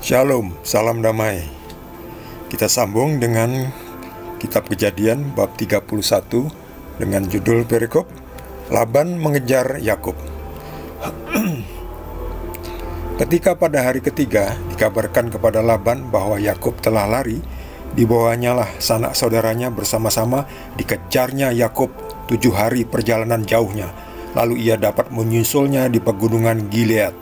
Shalom, salam damai. Kita sambung dengan Kitab Kejadian bab 31 dengan judul perikop Laban mengejar Yakub. Ketika pada hari ketiga dikabarkan kepada Laban bahwa Yakub telah lari, dibawanya lah sanak saudaranya bersama-sama dikejarnya Yakub 7 hari perjalanan jauhnya. Lalu ia dapat menyusulnya di pegunungan Gilead.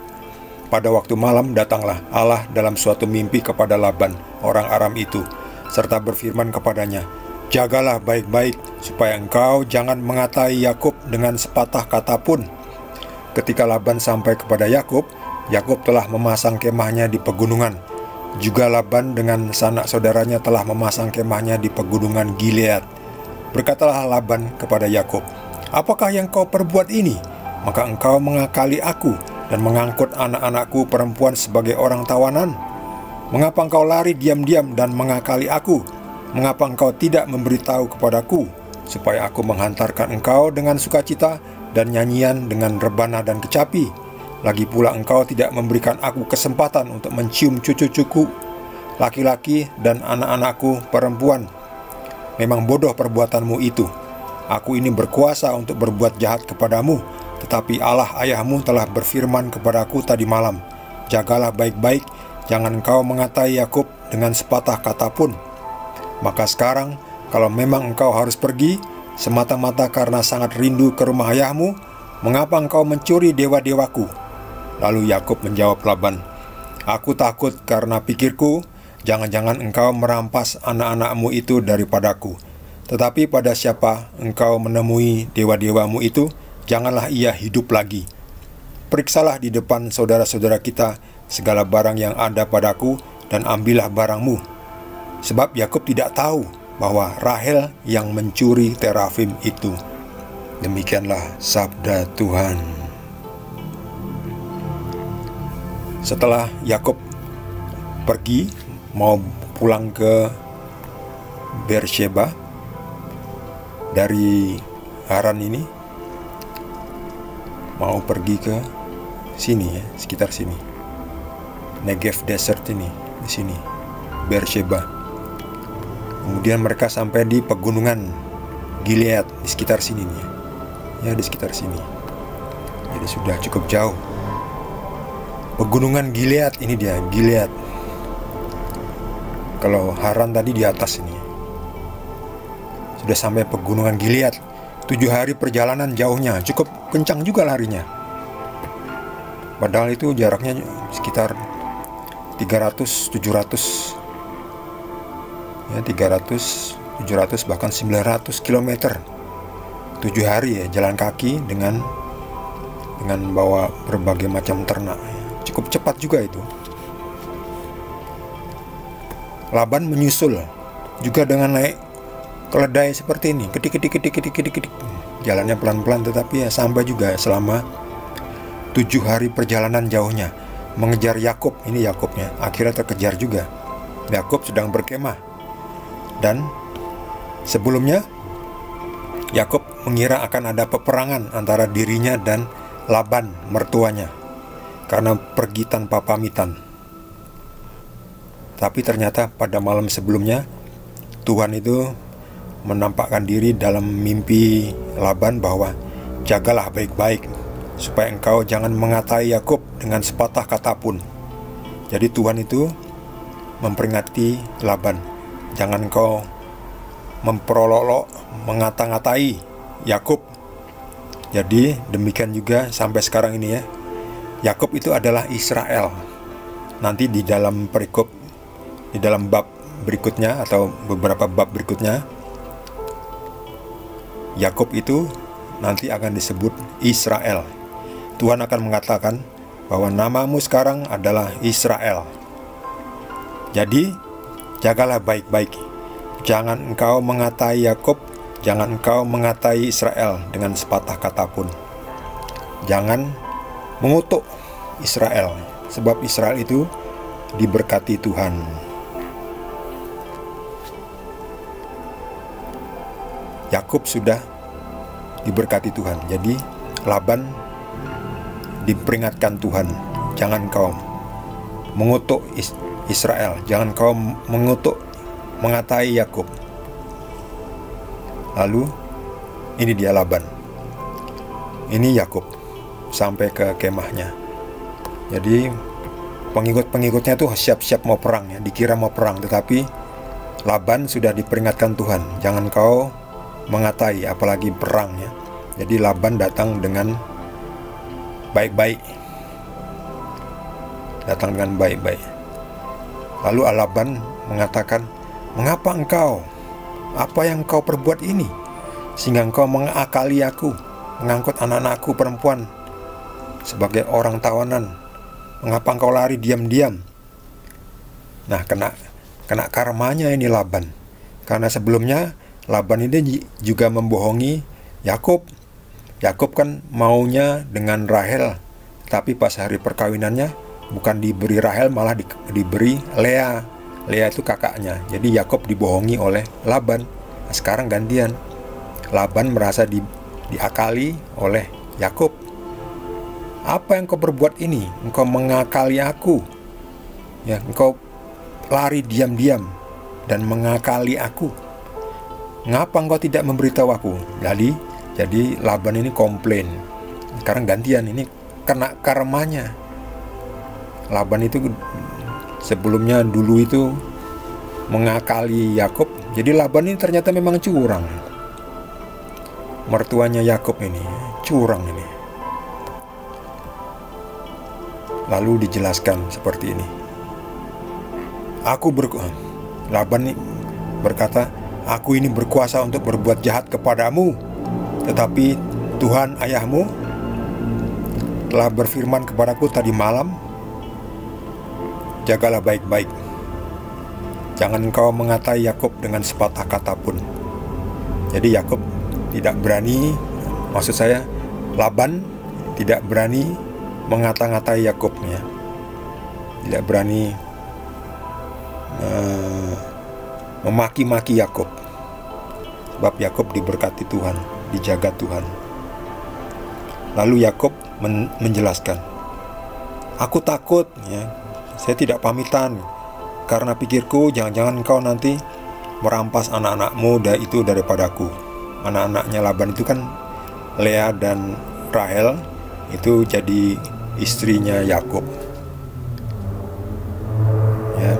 Pada waktu malam datanglah Allah dalam suatu mimpi kepada Laban, orang Aram itu, serta berfirman kepadanya, "Jagalah baik-baik, supaya engkau jangan mengatai Yakub dengan sepatah kata pun." Ketika Laban sampai kepada Yakub, Yakub telah memasang kemahnya di pegunungan. Juga Laban dengan sanak saudaranya telah memasang kemahnya di pegunungan Gilead. Berkatalah Laban kepada Yakub, "Apakah yang kau perbuat ini? Maka engkau mengakali aku dan mengangkut anak-anakku perempuan sebagai orang tawanan? Mengapa engkau lari diam-diam dan mengakali aku? Mengapa engkau tidak memberitahu kepadaku, supaya aku menghantarkan engkau dengan sukacita dan nyanyian dengan rebana dan kecapi? Lagi pula engkau tidak memberikan aku kesempatan untuk mencium cucu-cucuku, laki-laki dan anak-anakku perempuan. Memang bodoh perbuatanmu itu. Aku ini berkuasa untuk berbuat jahat kepadamu, tetapi Allah ayahmu telah berfirman kepadaku tadi malam, jagalah baik-baik, jangan engkau mengatai Yakub dengan sepatah kata pun. Maka sekarang, kalau memang engkau harus pergi, semata-mata karena sangat rindu ke rumah ayahmu, mengapa engkau mencuri dewa-dewaku?" Lalu Yakub menjawab Laban, "Aku takut karena pikirku, jangan-jangan engkau merampas anak-anakmu itu daripadaku. Tetapi pada siapa engkau menemui dewa-dewamu itu, janganlah ia hidup lagi. Periksalah di depan saudara-saudara kita segala barang yang ada padaku, dan ambillah barangmu." Sebab Yakub tidak tahu bahwa Rahel yang mencuri terafim itu. Demikianlah sabda Tuhan. Setelah Yakub pergi mau pulang ke Beersheba dari Haran ini, mau pergi ke sini ya, sekitar sini, Negev Desert ini, di sini, Beersheba. Kemudian mereka sampai di pegunungan Gilead di sekitar sini nih, ya di sekitar sini. Jadi sudah cukup jauh. Pegunungan Gilead ini dia, Gilead. Kalau Haran tadi di atas ini. Sudah sampai pegunungan Gilead. 7 hari perjalanan jauhnya, cukup kencang juga larinya. Padahal itu jaraknya sekitar 300-700 ya, 300-700 bahkan 900 km. 7 hari ya jalan kaki dengan bawa berbagai macam ternak. Cukup cepat juga itu. Laban menyusul juga dengan naik keledai seperti ini, kedik. Jalannya pelan-pelan, tetapi ya sampai juga selama 7 hari perjalanan jauhnya mengejar Yakub. Ini Yakubnya akhirnya terkejar juga. Yakub sedang berkemah, dan sebelumnya Yakub mengira akan ada peperangan antara dirinya dan Laban mertuanya karena pergi tanpa pamitan. Tapi ternyata pada malam sebelumnya Tuhan itu menampakkan diri dalam mimpi Laban bahwa jagalah baik-baik, supaya engkau jangan mengatai Yakub dengan sepatah kata pun. Jadi Tuhan itu memperingati Laban, jangan engkau memperolok-olok, mengata-ngatai Yakub. Jadi demikian juga sampai sekarang ini ya. Yakub itu adalah Israel. Nanti di dalam perikop, di dalam bab berikutnya atau beberapa bab berikutnya, Yakub itu nanti akan disebut Israel. Tuhan akan mengatakan bahwa namamu sekarang adalah Israel. Jadi jagalah baik-baik, jangan engkau mengatai Yakub, jangan engkau mengatai Israel dengan sepatah kata pun. Jangan mengutuk Israel, sebab Israel itu diberkati Tuhan. Yakub sudah diberkati Tuhan. Jadi Laban diperingatkan Tuhan, jangan kau mengutuk Israel, jangan kau mengutuk, mengatai Yakub. Lalu ini dia Laban. Ini Yakub sampai ke kemahnya. Jadi pengikut-pengikutnya tuh siap-siap mau perang ya, dikira mau perang, tetapi Laban sudah diperingatkan Tuhan, jangan kau mengatai apalagi perang ya. Jadi Laban datang dengan baik-baik. Datang dengan baik-baik. Lalu Laban mengatakan, "Mengapa engkau? Apa yang kau perbuat ini? Sehingga engkau mengakali aku, mengangkut anak-anakku perempuan sebagai orang tawanan. Mengapa engkau lari diam-diam?" Nah, kena karmanya ini Laban. Karena sebelumnya Laban ini juga membohongi Yakub. Yakub kan maunya dengan Rahel, tapi pas hari perkawinannya bukan diberi Rahel, malah diberi Lea. Lea itu kakaknya. Jadi Yakub dibohongi oleh Laban. Nah, sekarang gantian. Laban merasa diakali oleh Yakub. "Apa yang kau berbuat ini? Engkau mengakali aku. Ya, engkau lari diam-diam dan mengakali aku. Ngapa engkau tidak memberitahu aku?" Jadi Laban ini komplain. Sekarang gantian, ini kena karmanya. Laban itu sebelumnya dulu itu mengakali Yakub. Jadi Laban ini ternyata memang curang. Mertuanya Yakub ini curang ini. Lalu dijelaskan seperti ini. Laban berkata, "Aku ini berkuasa untuk berbuat jahat kepadamu, tetapi Tuhan ayahmu telah berfirman kepadaku tadi malam, jagalah baik-baik. Jangan engkau mengatai Yakub dengan sepatah kata pun." Jadi Yakub tidak berani, maksud saya Laban tidak berani mengata-ngatai Yakub ya. Tidak berani memaki-maki Yakub. Sebab Yakub diberkati Tuhan, dijaga Tuhan. Lalu Yakub menjelaskan, "Aku takut ya, saya tidak pamitan karena pikirku jangan-jangan engkau nanti merampas anak-anakmu itu daripadaku." Anak-anaknya Laban itu kan Lea dan Rahel, itu jadi istrinya Yakub. Ya.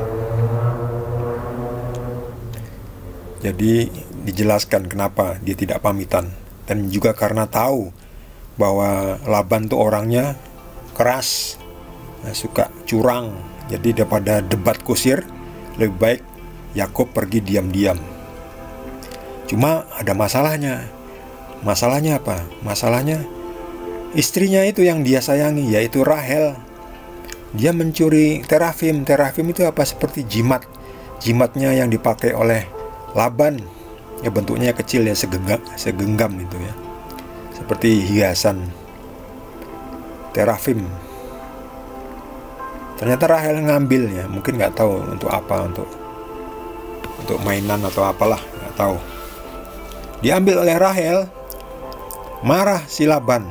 Jadi dijelaskan kenapa dia tidak pamitan, dan juga karena tahu bahwa Laban tuh orangnya keras, suka curang. Jadi daripada debat kusir, lebih baik Yakub pergi diam-diam. Cuma ada masalahnya. Masalahnya apa? Masalahnya istrinya itu yang dia sayangi, yaitu Rahel. Dia mencuri terafim. Terafim itu apa? Seperti jimat. Jimatnya yang dipakai oleh Laban. Ya, bentuknya kecil ya, segenggam itu ya. Seperti hiasan terafim. Ternyata Rahel ngambil ya, mungkin nggak tahu untuk apa, untuk mainan atau apalah, nggak tahu. Diambil oleh Rahel, marah si Laban.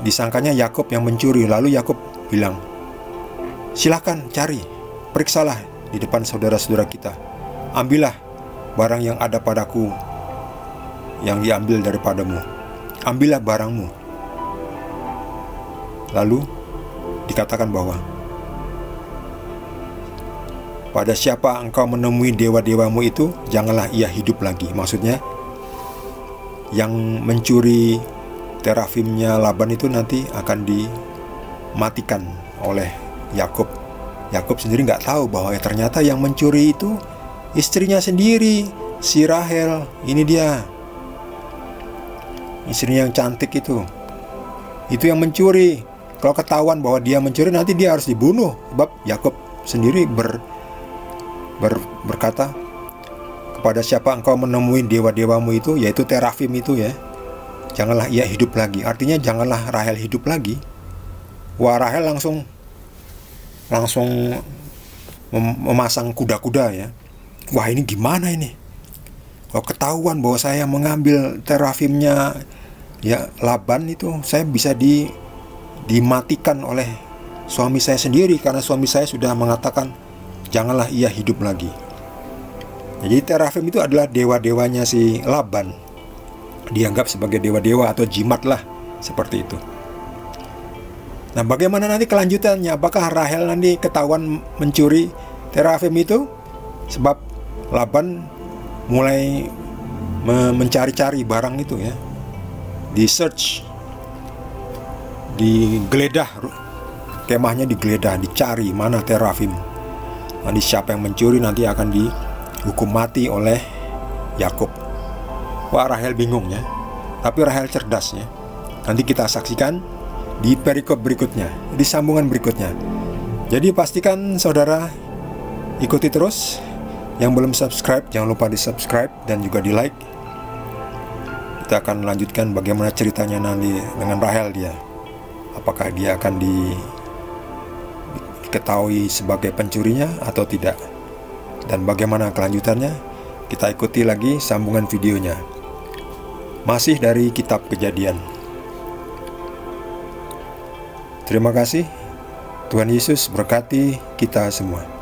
Disangkanya Yakub yang mencuri. Lalu Yakub bilang, "Silakan cari, periksalah di depan saudara-saudara kita. Ambillah barang yang ada padaku, yang diambil daripadamu. Ambillah barangmu." Lalu dikatakan bahwa, "Pada siapa engkau menemui dewa-dewamu itu, janganlah ia hidup lagi." Maksudnya yang mencuri terafimnya Laban itu nanti akan dimatikan oleh Yakub. Yakub sendiri nggak tahu bahwa ternyata yang mencuri itu istrinya sendiri, si Rahel. Ini dia, istrinya yang cantik itu yang mencuri. Kalau ketahuan bahwa dia mencuri, nanti dia harus dibunuh. Sebab Yakub sendiri berkata, "Kepada siapa engkau menemui dewa-dewamu itu," yaitu terafim itu ya, "janganlah ia hidup lagi." Artinya janganlah Rahel hidup lagi. Wah, Rahel langsung memasang kuda-kuda ya. Wah, ini gimana ini? Kalau ketahuan bahwa saya mengambil terafimnya ya Laban itu, saya bisa dimatikan oleh suami saya sendiri, karena suami saya sudah mengatakan janganlah ia hidup lagi. Jadi Terafim itu adalah dewa-dewanya si Laban, dianggap sebagai dewa-dewa atau jimat lah, seperti itu. Nah, bagaimana nanti kelanjutannya? Apakah Rahel nanti ketahuan mencuri Terafim itu? Sebab Laban mulai mencari-cari barang itu ya, di search, digeledah, kemahnya digeledah, dicari mana Terafim. Nanti siapa yang mencuri nanti akan dihukum mati oleh Yakub. Wah, Rahel bingung ya, tapi Rahel cerdas ya. Nanti kita saksikan di perikop berikutnya, di sambungan berikutnya. Jadi pastikan saudara ikuti terus. Yang belum subscribe, jangan lupa di subscribe dan juga di like. Kita akan lanjutkan bagaimana ceritanya nanti dengan Rahel dia. Apakah dia akan diketahui sebagai pencurinya atau tidak, dan bagaimana kelanjutannya, kita ikuti lagi sambungan videonya. Masih dari kitab Kejadian. Terima kasih. Tuhan Yesus berkati kita semua.